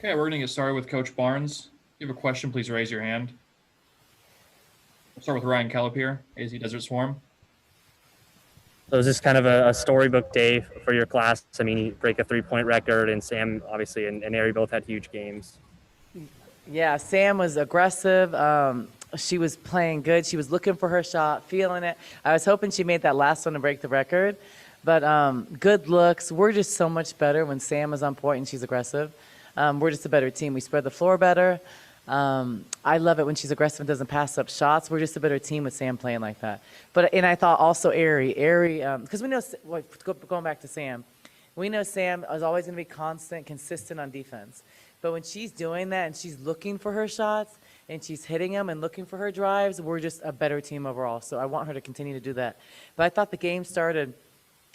Okay, we're going to get started with Coach Barnes. If you have a question, please raise your hand. We'll start with Ryan Kellip here, AZ Desert Swarm. So is this kind of a storybook day for your class? I mean, you break a 3-point record, and Sam, obviously, and Arie both had huge games. Yeah, Sam was aggressive. She was playing good. She was looking for her shot, feeling it. I was hoping she made that last one to break the record. But good looks. We're just so much better when Sam is on point and she's aggressive. We're just a better team. We spread the floor better. I love it when she's aggressive and doesn't pass up shots. We're just a better team with Sam playing like that. And I thought also Arie, because we know, going back to Sam, we know Sam is always going to be constant, consistent on defense. But when she's doing that and she's looking for her shots and she's hitting them and looking for her drives, we're just a better team overall. So I want her to continue to do that. But I thought the game started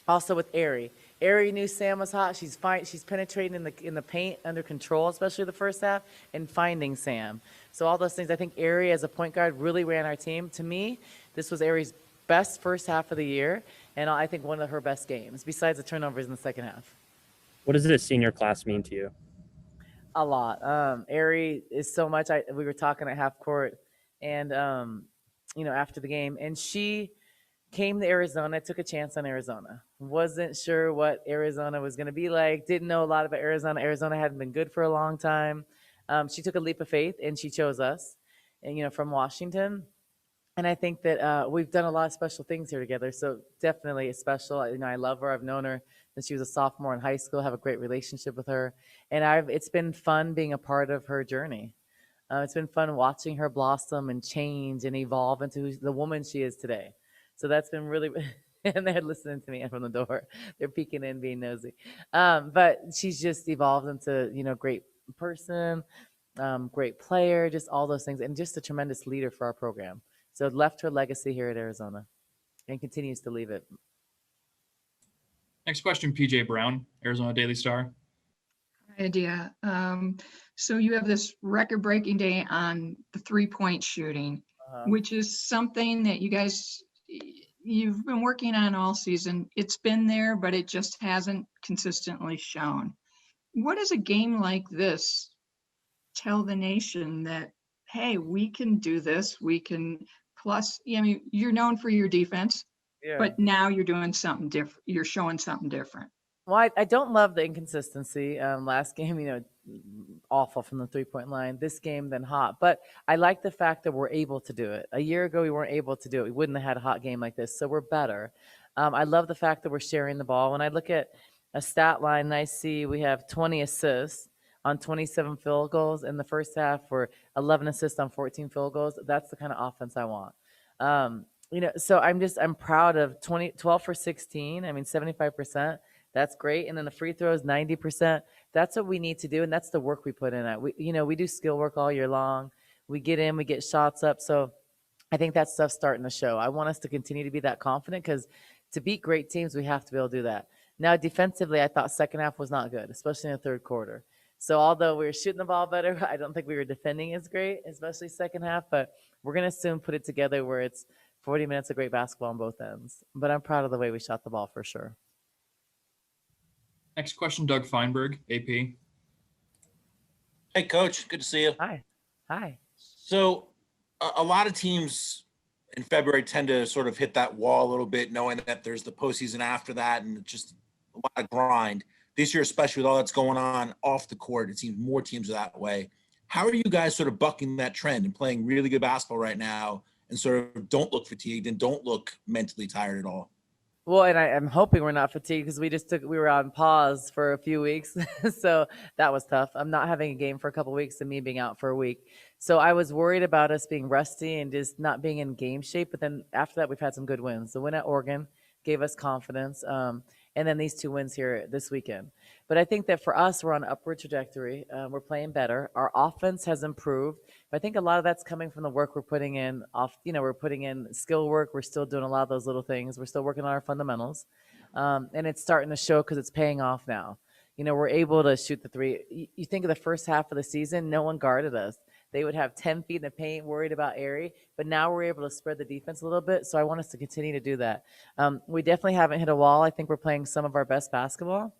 also with Arie. Arie knew Sam was hot. She's penetrating in the paint under control, especially the first half, and finding Sam. So all those things, I think Arie as a point guard really ran our team. To me, this was Arie's best first half of the year, and I think one of her best games, besides the turnovers in the second half. What does this senior class mean to you? A lot. Arie is so much. We were talking at half court, and after the game, and she came to Arizona, took a chance on Arizona. Wasn't sure what Arizona was going to be like. Didn't know a lot about Arizona. Arizona hadn't been good for a long time. She took a leap of faith, and she chose us, and from Washington. And I think that we've done a lot of special things here together. So definitely it's special. I love her. I've known her since she was a sophomore in high school. Have a great relationship with her, and it's been fun being a part of her journey. It's been fun watching her blossom and change and evolve into the woman she is today. So that's been really. And they're listening to me from the door. They're peeking in, being nosy. But she's just evolved into great person, great player, just all those things, and just a tremendous leader for our program. So it left her legacy here at Arizona and continues to leave it. Next question, PJ Brown, Arizona Daily Star. Idea. So you have this record-breaking day on the three-point shooting, which is something that you've been working on all season. It's been there, but it just hasn't consistently shown. What does a game like this tell the nation that, hey, we can do this, we can. Plus, you're known for your defense, but now you're doing something different. You're showing something different. Well, I don't love the inconsistency. Last game, awful from the three-point line. This game, then hot. But I like the fact that we're able to do it. A year ago, we weren't able to do it. We wouldn't have had a hot game like this. So we're better. I love the fact that we're sharing the ball. When I look at a stat line, I see we have 20 assists on 27 field goals in the first half, for 11 assists on 14 field goals. That's the kind of offense I want. So I'm proud of 12 for 16. 75%. That's great. And then the free throws, 90%. That's what we need to do. And that's the work we put in at. We do skill work all year long. We get in, we get shots up. So I think that stuff's starting to show. I want us to continue to be that confident, because to beat great teams, we have to be able to do that. Now, defensively, I thought second half was not good, especially in the third quarter. So although we were shooting the ball better, I don't think we were defending as great, especially second half. But we're going to soon put it together where it's 40 minutes of great basketball on both ends. But I'm proud of the way we shot the ball for sure. Next question, Doug Feinberg, AP. Hey, Coach. Good to see you. Hi. So a lot of teams in February tend to sort of hit that wall a little bit, knowing that there's the postseason after that and just a lot of grind. This year, especially with all that's going on off the court, it seems more teams are that way. How are you guys sort of bucking that trend and playing really good basketball right now and sort of don't look fatigued and don't look mentally tired at all? Well, and I'm hoping we're not fatigued, because we were on pause for a few weeks. So that was tough. I'm not having a game for a couple of weeks and me being out for a week. So I was worried about us being rusty and just not being in game shape. But then after that, we've had some good wins. The win at Oregon gave us confidence. And then these two wins here this weekend. But I think that for us, we're on an upward trajectory. We're playing better. Our offense has improved. But I think a lot of that's coming from the work we're putting in. We're putting in skill work. We're still doing a lot of those little things. We're still working on our fundamentals. And it's starting to show, because it's paying off now. We're able to shoot the three. You think of the first half of the season, no one guarded us. They would have 10 feet in the paint, worried about Arie. But now we're able to spread the defense a little bit. So I want us to continue to do that. We definitely haven't hit a wall. I think we're playing some of our best basketball.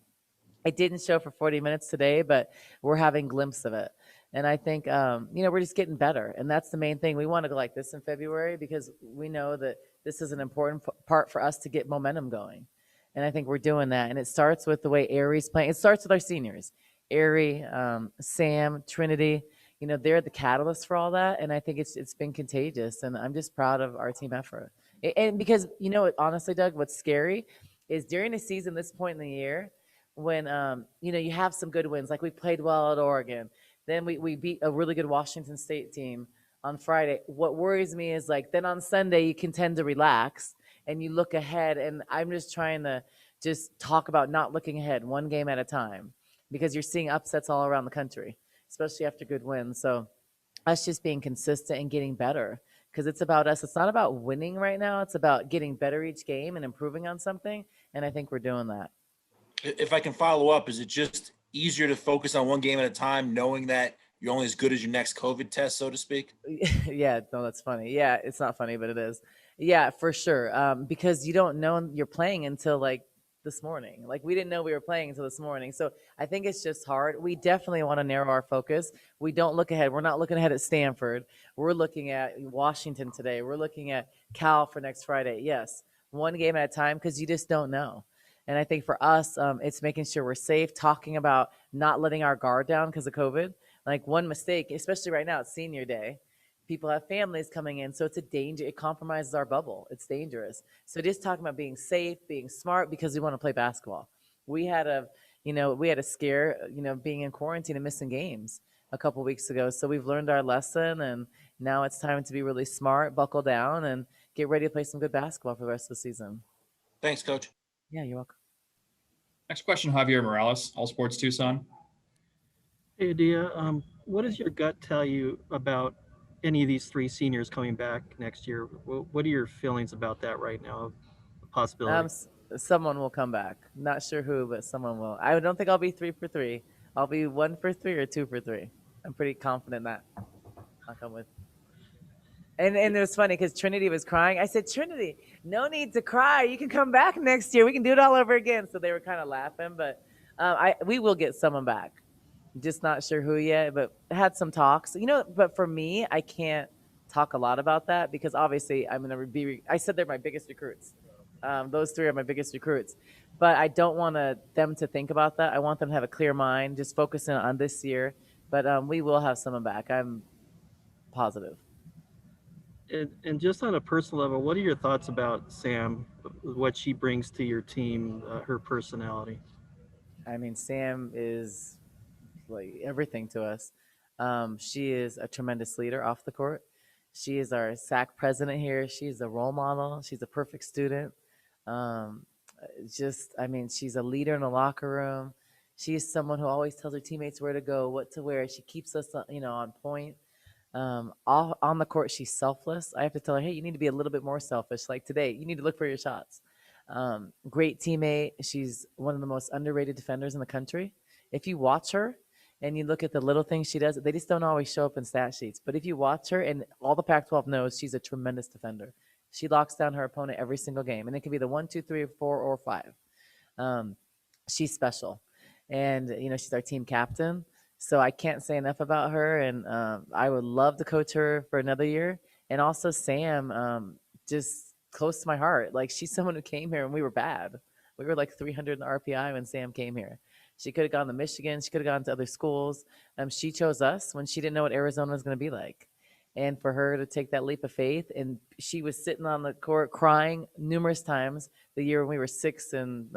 It didn't show for 40 minutes today, but we're having glimpse of it. And I think, we're just getting better. And that's the main thing. We want to go like this in February because we know that this is an important part for us to get momentum going. And I think we're doing that. And it starts with the way Arie's playing. It starts with our seniors, Arie, Sam, Trinity. They're the catalyst for all that. And I think it's been contagious. And I'm just proud of our team effort. And because, honestly, Doug, what's scary is during a season, this point in the year, when you have some good wins, like we played well at Oregon, then we beat a really good Washington State team on Friday. What worries me is then on Sunday you can tend to relax and you look ahead, and I'm just trying to just talk about not looking ahead, one game at a time, because you're seeing upsets all around the country, especially after good wins. So us just being consistent and getting better, because it's about us. It's not about winning right now. It's about getting better each game and improving on something, and I think we're doing that. If I can follow up, is it just easier to focus on one game at a time, knowing that you're only as good as your next COVID test, so to speak? Yeah, no, that's funny. Yeah, it's not funny, but it is. Yeah, for sure. Because you don't know you're playing until this morning. We didn't know we were playing until this morning. So I think it's just hard. We definitely want to narrow our focus. We don't look ahead. We're not looking ahead at Stanford. We're looking at Washington today. We're looking at Cal for next Friday. Yes, one game at a time, because you just don't know. And I think for us, it's making sure we're safe, talking about not letting our guard down because of COVID. One mistake, especially right now, it's senior day. People have families coming in, so it's a danger. It compromises our bubble. It's dangerous. So just talking about being safe, being smart, because we want to play basketball. We had a scare, being in quarantine and missing games a couple weeks ago. So we've learned our lesson, and now it's time to be really smart, buckle down, and get ready to play some good basketball for the rest of the season. Thanks, Coach. Yeah, you're welcome. Next question, Javier Morales, All Sports Tucson. Hey, Adia, what does your gut tell you about any of these three seniors coming back next year? What are your feelings about that right now? The possibility. Someone will come back. Not sure who, but someone will. I don't think I'll be 3 for 3. I'll be 1 for 3 or 2 for 3. I'm pretty confident that I'll come with. And it was funny because Trinity was crying. I said, Trinity, no need to cry. You can come back next year. We can do it all over again. So they were kind of laughing, but we will get someone back. Just not sure who yet, but had some talks. But for me, I can't talk a lot about that because obviously I'm going to be. I said they're my biggest recruits. Those three are my biggest recruits, but I don't want them to think about that. I want them to have a clear mind, just focusing on this year. But we will have someone back. I'm positive. And just on a personal level, what are your thoughts about Sam, what she brings to your team, her personality? I mean, Sam is everything to us. She is a tremendous leader off the court. She is our SAC president here. She's a role model. She's a perfect student. She's a leader in the locker room. She's someone who always tells her teammates where to go, what to wear. She keeps us, on point. On the court, she's selfless. I have to tell her, hey, you need to be a little bit more selfish. Like today, you need to look for your shots. Great teammate. She's one of the most underrated defenders in the country. If you watch her and you look at the little things she does, they just don't always show up in stat sheets. But if you watch her, and all the Pac-12 knows, she's a tremendous defender. She locks down her opponent every single game. And it can be the 1, 2, 3, 4, or 5. She's special. And, she's our team captain. So I can't say enough about her, and I would love to coach her for another year. And also Sam, just close to my heart. She's someone who came here and we were bad. We were 300 in RPI when Sam came here. She could have gone to Michigan. She could have gone to other schools. She chose us when she didn't know what Arizona was going to be like. And for her to take that leap of faith, and she was sitting on the court crying numerous times the year when we were 6 and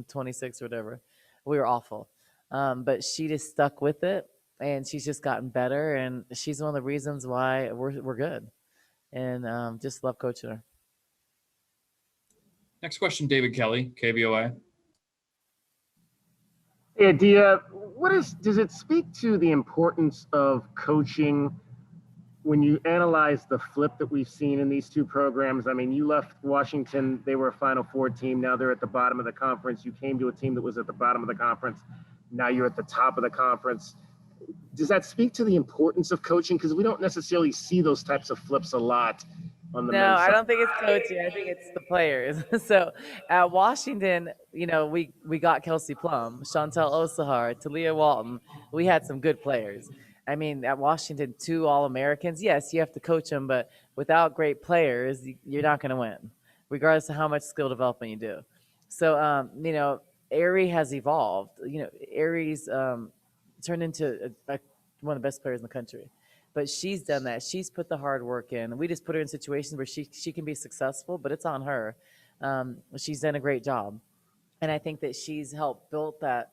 26 or whatever. We were awful. But she just stuck with it, and she's just gotten better, and she's one of the reasons why we're good. And just love coaching her. Next question, David Kelly, KVOA. Hey, Adia, does it speak to the importance of coaching when you analyze the flip that we've seen in these two programs? I mean, you left Washington, they were a Final Four team. Now they're at the bottom of the conference. You came to a team that was at the bottom of the conference. Now you're at the top of the conference. Does that speak to the importance of coaching? Because we don't necessarily see those types of flips a lot on the No, men's I side? don't think it's coaching. I think it's the players. So at Washington, we got Kelsey Plum, Chantel Osahar, Talia Walton. We had some good players. I mean, at Washington, 2 All-Americans. Yes, you have to coach them, but without great players, you're not going to win, regardless of how much skill development you do. So, Arie has evolved. Arie's turned into one of the best players in the country. But she's done that. She's put the hard work in. We just put her in situations where she can be successful, but it's on her. She's done a great job, and I think that she's helped build that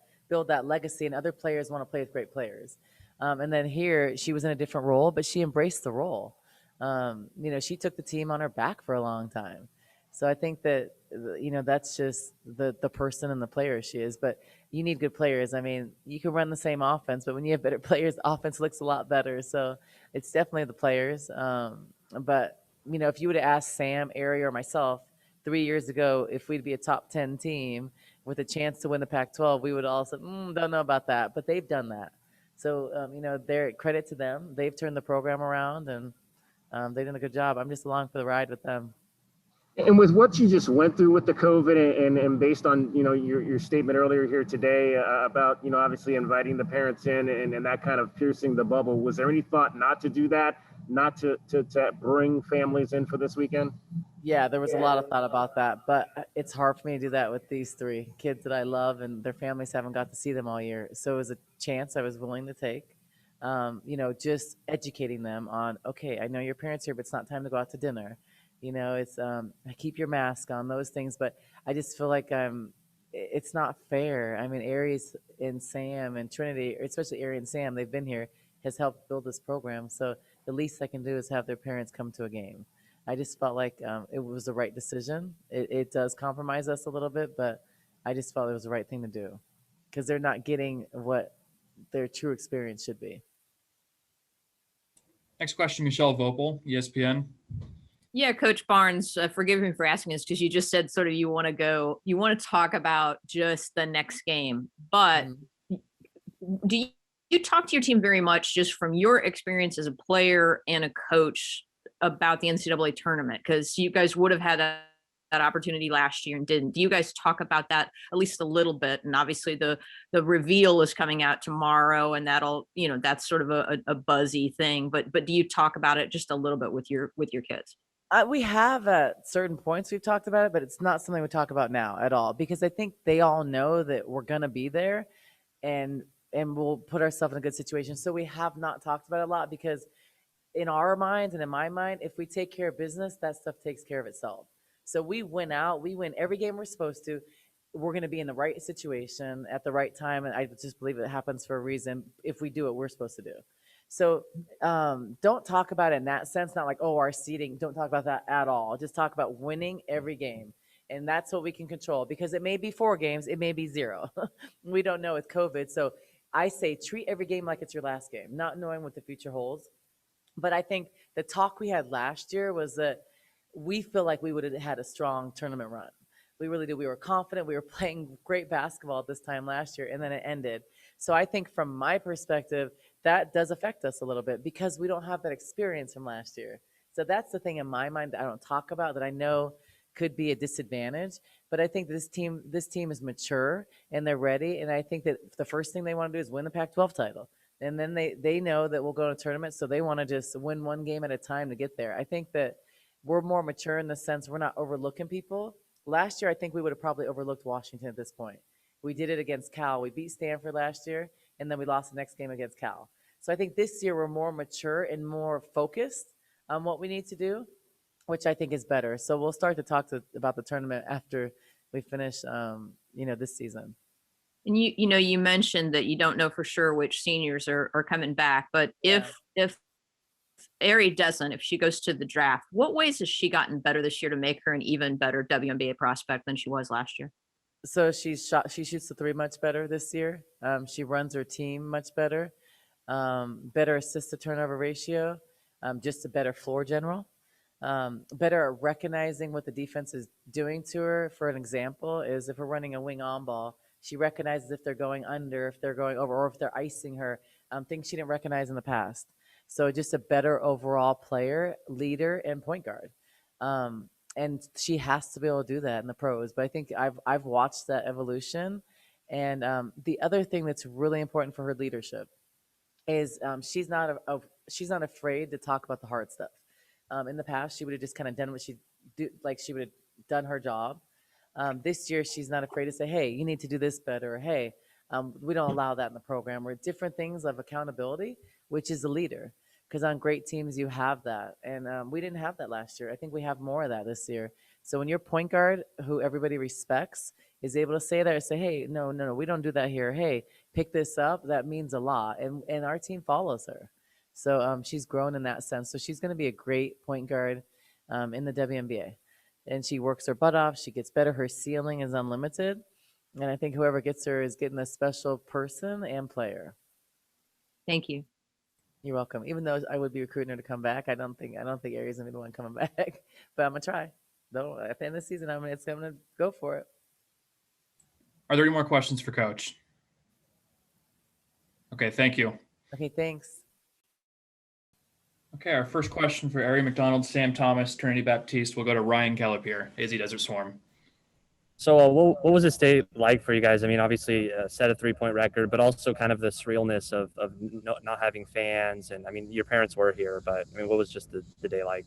legacy. And other players want to play with great players. And then here, she was in a different role, but she embraced the role. She took the team on her back for a long time. So I think that that's just the person and the player she is. But you need good players. I mean, you can run the same offense, but when you have better players, the offense looks a lot better. So it's definitely the players. But if you would have asked Sam, Arie, or myself 3 years ago if we'd be a top 10 team with a chance to win the Pac-12, we would all said, don't know about that. But they've done that. So they're credit to them. They've turned the program around, and they've done a good job. I'm just along for the ride with them. And with what you just went through with the COVID and based on, your statement earlier here today about, obviously inviting the parents in and that kind of piercing the bubble, was there any thought not to do that, not to bring families in for this weekend? Yeah, there was a lot of thought about that, but it's hard for me to do that with these 3 kids that I love, and their families haven't got to see them all year. So it was a chance I was willing to take. Just educating them on, okay, I know your parents here, but it's not time to go out to dinner. It's keep your mask on, those things. But I just feel like it's not fair. I mean, Aries and Sam and Trinity, especially Arie and Sam, they've been here, has helped build this program. So the least I can do is have their parents come to a game. I just felt like it was the right decision. It does compromise us a little bit, but I just felt it was the right thing to do because they're not getting what their true experience should be. Next question, Michelle Vopel, ESPN. Yeah, Coach Barnes, forgive me for asking this because you just said sort of you want to talk about just the next game, but do you talk to your team very much just from your experience as a player and a coach about the NCAA tournament? Because you guys would have had that opportunity last year and didn't. Do you guys talk about that at least a little bit? And obviously the reveal is coming out tomorrow, and that'll, that's sort of a buzzy thing. But do you talk about it just a little bit with your kids? We have at certain points we've talked about it, but it's not something we talk about now at all because I think they all know that we're gonna be there, and we'll put ourselves in a good situation. So we have not talked about it a lot because in our minds and in my mind, if we take care of business, that stuff takes care of itself. So we win every game we're supposed to. We're going to be in the right situation at the right time. And I just believe it happens for a reason if we do what we're supposed to do. So don't talk about it in that sense, not like, oh, our seeding. Don't talk about that at all. Just talk about winning every game. And that's what we can control because it may be 4 games. It may be 0. We don't know with COVID. So I say treat every game like it's your last game, not knowing what the future holds. But I think the talk we had last year was that we feel like we would have had a strong tournament run. We really did. We were confident. We were playing great basketball at this time last year, and then it ended. So I think from my perspective, that does affect us a little bit because we don't have that experience from last year. So that's the thing in my mind that I don't talk about that I know could be a disadvantage. But I think this team is mature and they're ready. And I think that the first thing they want to do is win the Pac-12 title. And then they know that we'll go to a tournament, so they want to just win one game at a time to get there. I think that we're more mature in the sense we're not overlooking people. Last year, I think we would have probably overlooked Washington at this point. We did it against Cal. We beat Stanford last year, and then we lost the next game against Cal. So I think this year we're more mature and more focused on what we need to do, which I think is better. So we'll start to talk about the tournament after we finish, this season. And you mentioned that you don't know for sure which seniors are coming back, but if Arie doesn't, if she goes to the draft, what ways has she gotten better this year to make her an even better WNBA prospect than she was last year? So she shoots the 3 much better this year. She runs her team much better. Better assist to turnover ratio, just a better floor general. Better at recognizing what the defense is doing to her. For an example, is if we're running a wing on ball, she recognizes if they're going under, if they're going over, or if they're icing her, things she didn't recognize in the past. So just a better overall player, leader, and point guard. And she has to be able to do that in the pros. But I think I've watched that evolution. And the other thing that's really important for her leadership is she's not afraid to talk about the hard stuff. In the past, she would have just kind of done what she do, like she would have done her job. This year, she's not afraid to say, "Hey, you need to do this better." Or, "Hey, we don't allow that in the program." Or different things of accountability, which is a leader. Because on great teams, you have that, and we didn't have that last year. I think we have more of that this year. So when your point guard, who everybody respects, is able to say that, or say, "Hey, no, no, no, we don't do that here. Hey, pick this up," that means a lot, and our team follows her. So she's grown in that sense. So she's going to be a great point guard in the WNBA, and she works her butt off. She gets better. Her ceiling is unlimited, and I think whoever gets her is getting a special person and player. Thank you. You're welcome. Even though I would be recruiting her to come back, I don't think Arie's gonna be the one coming back. But I'm gonna try. Though at the end of the season, I'm gonna go for it. Are there any more questions for Coach? Okay, thank you. Okay, thanks. Okay, our first question for Arie McDonald, Sam Thomas, Trinity Baptiste. We'll go to Ryan Calapier, AZ Desert Swarm. So what was this day like for you guys? I mean, obviously set a 3-point record, but also kind of the surrealness of not having fans. And I mean, your parents were here, but I mean, what was just the day like?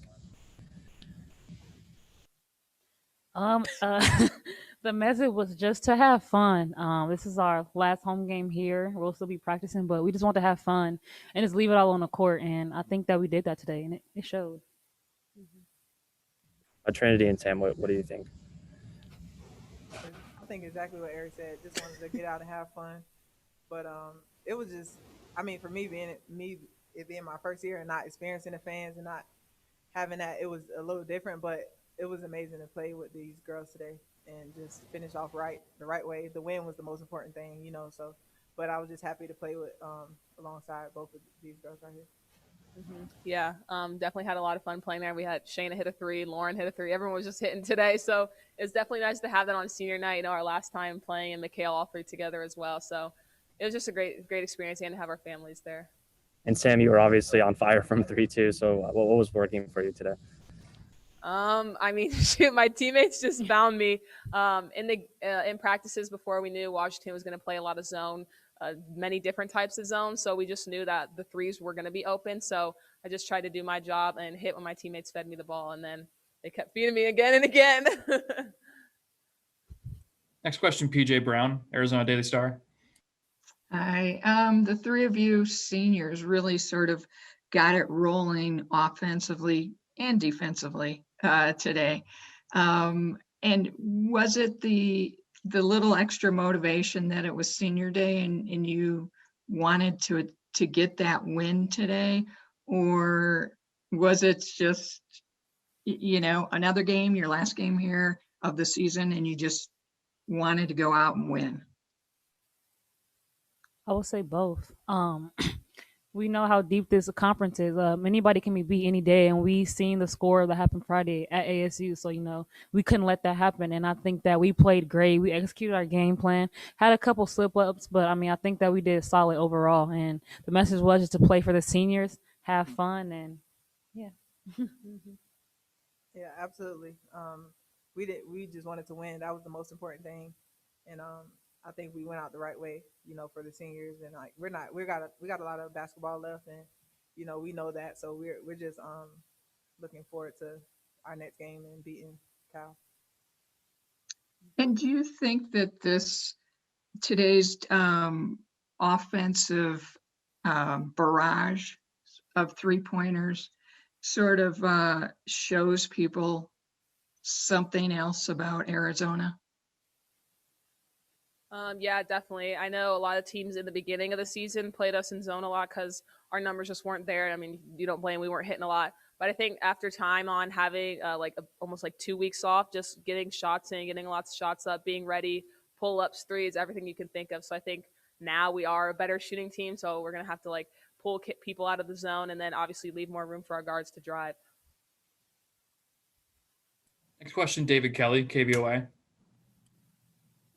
The message was just to have fun. This is our last home game here. We'll still be practicing, but we just want to have fun and just leave it all on the court. And I think that we did that today, and it showed. Trinity and Sam, what do you think? I think exactly what Eric said. Just wanted to get out and have fun. But it was just, I mean, for me it being my first year and not experiencing the fans and not having that, it was a little different. But it was amazing to play with these girls today and just finish off the right way. The win was the most important thing, you know. So, but I was just happy to play with alongside both of these girls right here. Yeah, definitely had a lot of fun playing there. We had Shayna hit a 3, Lauren hit a 3. Everyone was just hitting today. So it's definitely nice to have that on senior night, you know, our last time playing, and Mikhail all 3 together as well. So it was just a great experience, and to have our families there. And Sam, you were obviously on fire from 3 too. So what was working for you today? I mean, shoot, my teammates just found me in practices before we knew Washington was going to play a lot of zone. Many different types of zones, so we just knew that the 3s were going to be open. So I just tried to do my job and hit when my teammates fed me the ball, and then they kept feeding me again and again. Next question, PJ Brown, Arizona Daily Star. Hi, the 3 of you seniors really sort of got it rolling offensively and defensively today. And was it the little extra motivation that it was senior day and you wanted to get that win today? Or was it just, you know, another game, your last game here of the season, and you just wanted to go out and win? I would say both. We know how deep this conference is. Anybody can be beat any day, and we seen the score that happened Friday at ASU. So, you know, we couldn't let that happen. And I think that we played great. We executed our game plan, had a couple slip-ups, but, I mean, I think that we did solid overall. And the message was just to play for the seniors, have fun, and, yeah. Yeah, absolutely. We just wanted to win. That was the most important thing. And I think we went out the right way, you know, for the seniors. And like we got a lot of basketball left, and you know we know that. So we're just looking forward to our next game and beating Cal. And do you think that today's offensive barrage of 3-pointers sort of shows people something else about Arizona? Yeah, definitely. I know a lot of teams in the beginning of the season played us in zone a lot because our numbers just weren't there. I mean, you don't blame, we weren't hitting a lot. But I think after time on having almost 2 weeks off, just getting shots in, getting lots of shots up, being ready, pull-ups, threes, everything you can think of. So I think now we are a better shooting team. So we're going to have to pull people out of the zone and then obviously leave more room for our guards to drive. Next question, David Kelly, KVOA.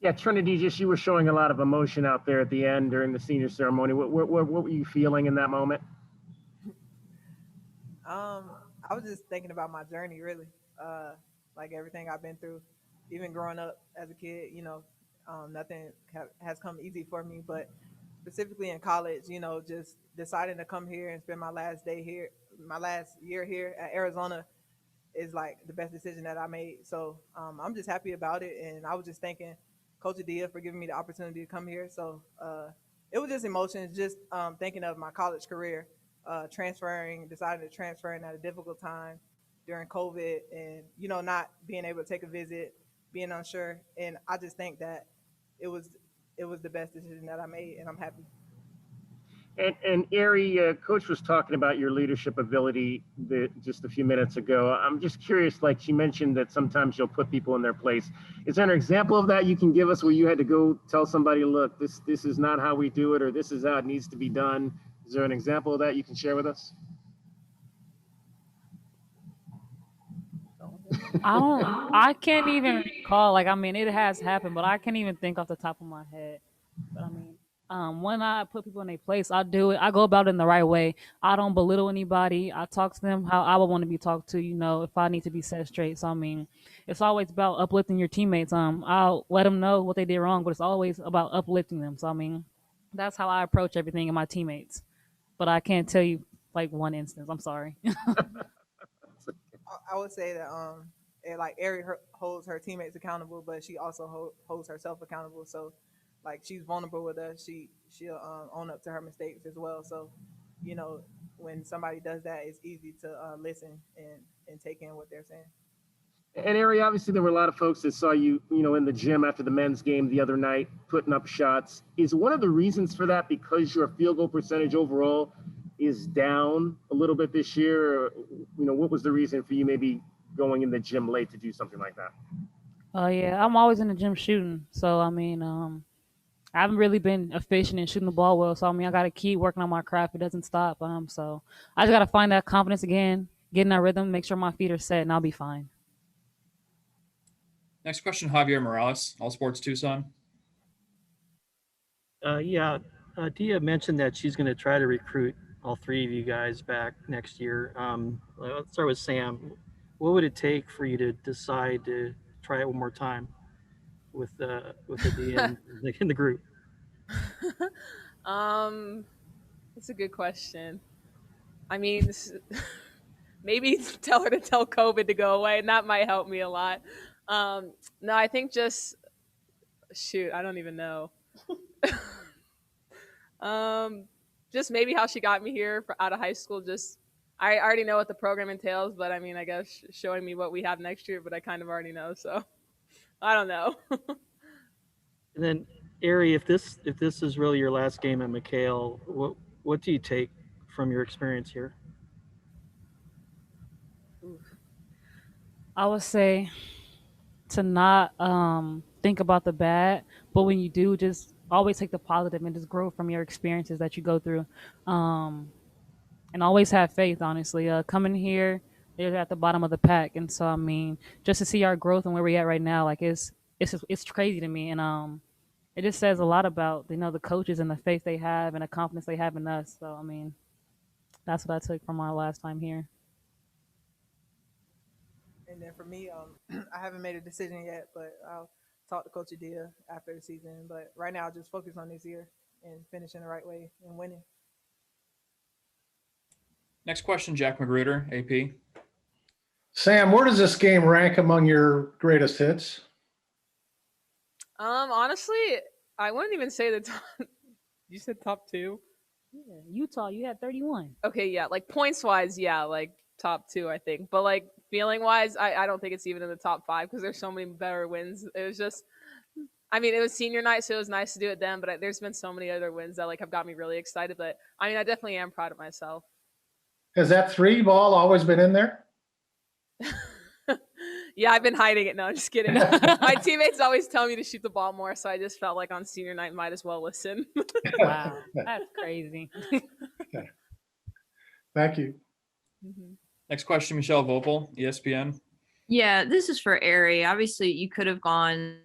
Yeah, Trinity, you were showing a lot of emotion out there at the end during the senior ceremony. What were you feeling in that moment? I was just thinking about my journey, really. Like everything I've been through, even growing up as a kid, nothing has come easy for me. But specifically in college, just deciding to come here and spend my last year here at Arizona is like the best decision that I made. So I'm just happy about it. And I was just thanking Coach Adia for giving me the opportunity to come here. So it was just emotions, just thinking of my college career, deciding to transfer at a difficult time during COVID and, not being able to take a visit, being unsure. And I just think that it was the best decision that I made, and I'm happy. And Arie, Coach was talking about your leadership ability just a few minutes ago. I'm just curious, like she mentioned that sometimes you'll put people in their place. Is there an example of that you can give us where you had to go tell somebody, look, this is not how we do it, or this is how it needs to be done? Is there an example of that you can share with us? I can't even recall. Like, I mean, it has happened, but I can't even think off the top of my head. But I mean, when I put people in their place, I do it. I go about it in the right way. I don't belittle anybody. I talk to them how I would want to be talked to. If I need to be set straight. So I mean, it's always about uplifting your teammates. I'll let them know what they did wrong, but it's always about uplifting them. So I mean, that's how I approach everything in my teammates. But I can't tell you like one instance. I'm sorry. I would say that like Arie holds her teammates accountable, but she also holds herself accountable. So like she's vulnerable with us. She'll own up to her mistakes as well. So when somebody does that, it's easy to listen and take in what they're saying. And Arie, obviously there were a lot of folks that saw you, in the gym after the men's game the other night, putting up shots. Is one of the reasons for that because your field goal percentage overall is down a little bit this year? Or, what was the reason for you maybe going in the gym late to do something like that? Oh yeah, I'm always in the gym shooting. So I mean, I haven't really been efficient in shooting the ball well. So I mean, I gotta keep working on my craft. It doesn't stop. So I just gotta find that confidence again, get in that rhythm, make sure my feet are set, and I'll be fine. Next question, Javier Morales, All Sports Tucson. Dia mentioned that she's going to try to recruit all three of you guys back next year. Let's start with Sam. What would it take for you to decide to try it one more time with the Dia in the group? That's a good question. I mean, maybe tell her to tell COVID to go away, and that might help me a lot. No, I think just I don't even know. Just maybe how she got me here out of high school. I already know what the program entails, but I mean, I guess showing me what we have next year, but I kind of already know, so I don't know. And then, Arie, if this is really your last game at McHale, what do you take from your experience here? I would say to not think about the bad, but when you do, just always take the positive and just grow from your experiences that you go through, and always have faith. Honestly, coming here, they're at the bottom of the pack, and so I mean, just to see our growth and where we're at right now, like it's crazy to me, and it just says a lot about the coaches and the faith they have and the confidence they have in us. So I mean, that's what I took from our last time here. And then for me, I haven't made a decision yet, but I'll talk to Coach Adia after the season. But right now, I'll just focus on this year and finishing the right way and winning. Next question, Jack Magruder, AP. Sam, where does this game rank among your greatest hits? Honestly, I wouldn't even say the top. You said top 2? Yeah, Utah, you had 31. Okay, yeah, like points wise, yeah, like top 2, I think. But like feeling wise, I don't think it's even in the top 5 because there's so many better wins. It was just, I mean, it was senior night, so it was nice to do it then. But there's been so many other wins that like have got me really excited. But I mean, I definitely am proud of myself. Has that 3 ball always been in there? Yeah, I've been hiding it. No, I'm just kidding. My teammates always tell me to shoot the ball more, so I just felt like on senior night might as well listen. Wow, that's crazy. Okay. Thank you. Mm-hmm. Next question, Michelle Vopel, ESPN. Yeah, this is for Arie. Obviously, you could have gone,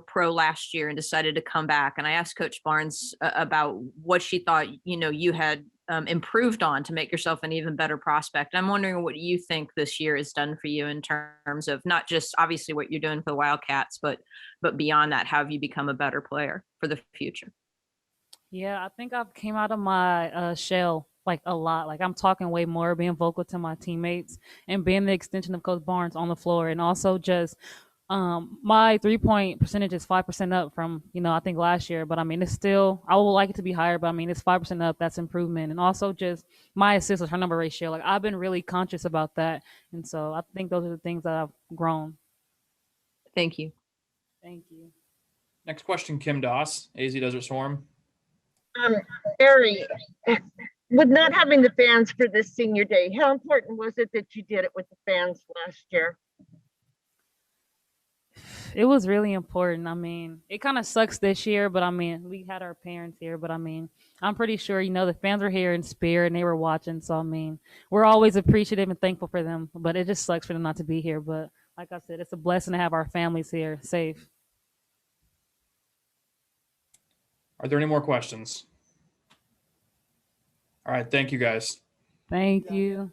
pro last year and decided to come back. And I asked Coach Barnes about what she thought, you had improved on to make yourself an even better prospect. I'm wondering what you think this year has done for you in terms of not just obviously what you're doing for the Wildcats, but beyond that, how have you become a better player for the future? Yeah, I think I've came out of my shell like a lot. Like I'm talking way more, being vocal to my teammates, and being the extension of Coach Barnes on the floor, and also just my 3-point percentage is 5% up from I think last year. But I mean, it's still, I would like it to be higher, but I mean, it's 5% up. That's improvement, and also just my assist to turnover ratio. Like I've been really conscious about that, and so I think those are the things that I've grown. Thank you. Thank you. Next question, Kim Doss, AZ Desert Storm. Arie, with not having the fans for this senior day, how important was it that you did it with the fans last year? It was really important. I mean, it kind of sucks this year, but I mean, we had our parents here, but I mean, I'm pretty sure, the fans were here in spirit and they were watching. So, I mean, we're always appreciative and thankful for them, but it just sucks for them not to be here. But like I said, it's a blessing to have our families here safe. Are there any more questions? All right. Thank you, guys. Thank you.